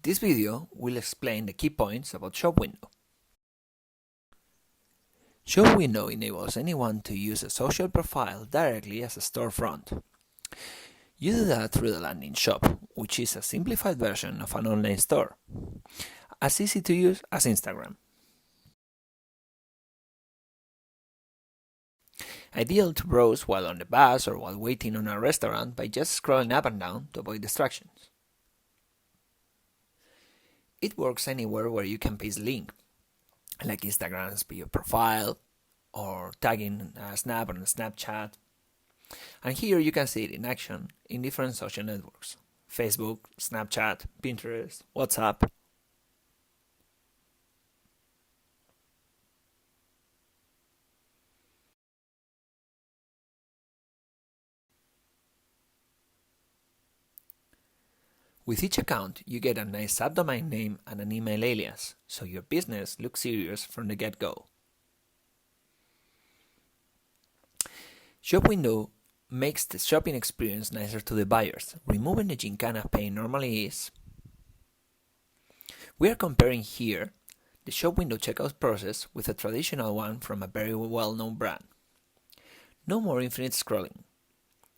This video will explain the key points about ShopWindow. ShopWindow enables anyone to use a social profile directly as a storefront. You do that through the landing shop, which is a simplified version of an online store, as easy to use as Instagram. Ideal to browse while on the bus or while waiting on a restaurant by just scrolling up and down to avoid distractions. It works anywhere where you can paste a link, like Instagram's bio profile or tagging a snap on Snapchat. And here you can see it in action in different social networks: Facebook, Snapchat, Pinterest, WhatsApp. With each account, you get a nice subdomain name and an email alias, so your business looks serious from the get-go. ShopWindow makes the shopping experience nicer to the buyers, removing the gincana pain normally is. We are comparing here the ShopWindow checkout process with a traditional one from a very well-known brand. No more infinite scrolling,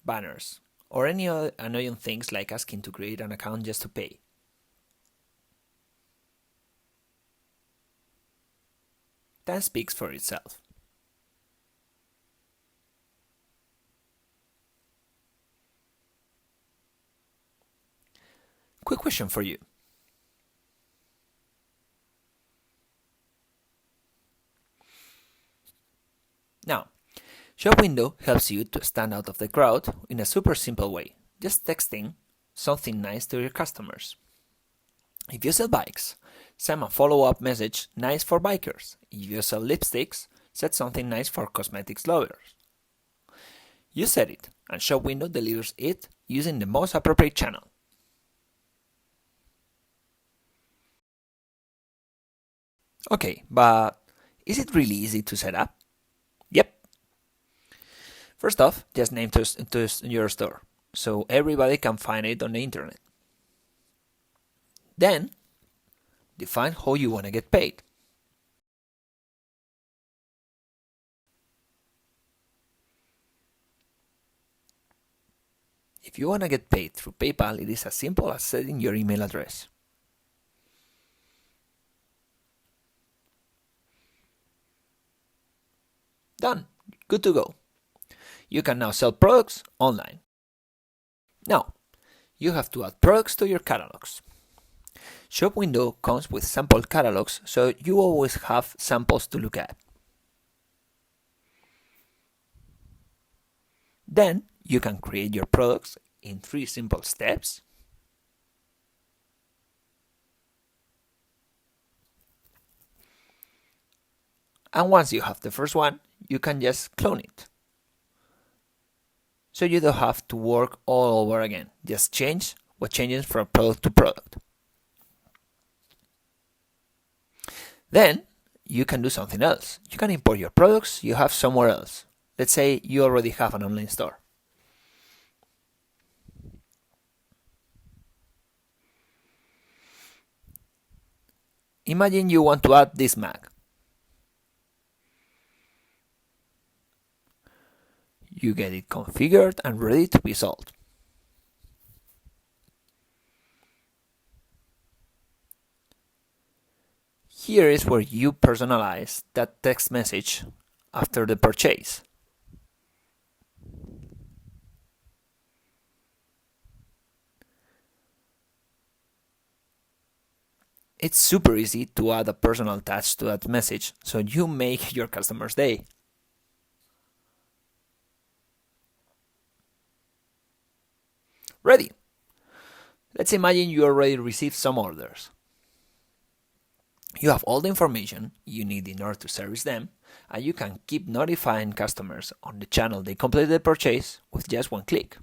banners, or any other annoying things like asking to create an account just to pay. That speaks for itself. Quick question for you. Now, ShopWindow helps you to stand out of the crowd in a super simple way, just texting something nice to your customers. If you sell bikes, send a follow-up message nice for bikers. If you sell lipsticks, set something nice for cosmetics lovers. You said it, and ShopWindow delivers it using the most appropriate channel. Okay, but is it really easy to set up? Yep. First off, just name to your store, so everybody can find it on the internet. Then, define how you want to get paid. If you want to get paid through PayPal, it is as simple as setting your email address. Done. Good to go. You can now sell products online. Now, you have to add products to your catalogs. ShopWindow comes with sample catalogs, so you always have samples to look at. Then, you can create your products in 3 simple steps. And once you have the first one, you can just clone it. So you don't have to work all over again. Just change what changes from product to product. Then you can do something else. You can import your products you have somewhere else. Let's say you already have an online store. Imagine you want to add this Mac. You get it configured and ready to be sold. Here is where you personalize that text message after the purchase. It's super easy to add a personal touch to that message, so you make your customer's day. Ready. Let's imagine you already received some orders. You have all the information you need in order to service them, and you can keep notifying customers on the channel they completed the purchase with just one click.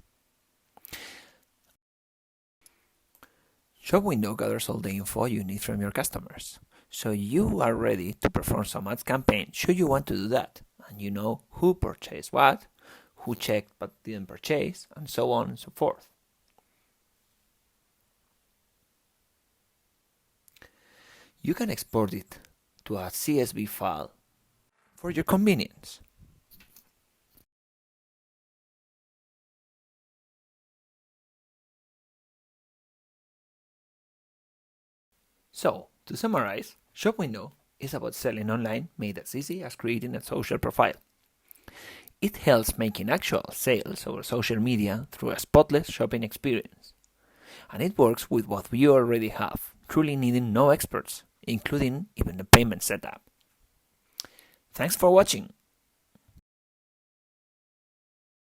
ShopWindow gathers all the info you need from your customers, so you are ready to perform some ads campaign should you want to do that, and you know who purchased what, who checked but didn't purchase, and so on and so forth. You can export it to a CSV file for your convenience. So, to summarize, ShopWindow is about selling online made as easy as creating a social profile. It helps making actual sales over social media through a spotless shopping experience. And it works with what you already have, truly needing no experts, including even the payment setup. Thanks for watching.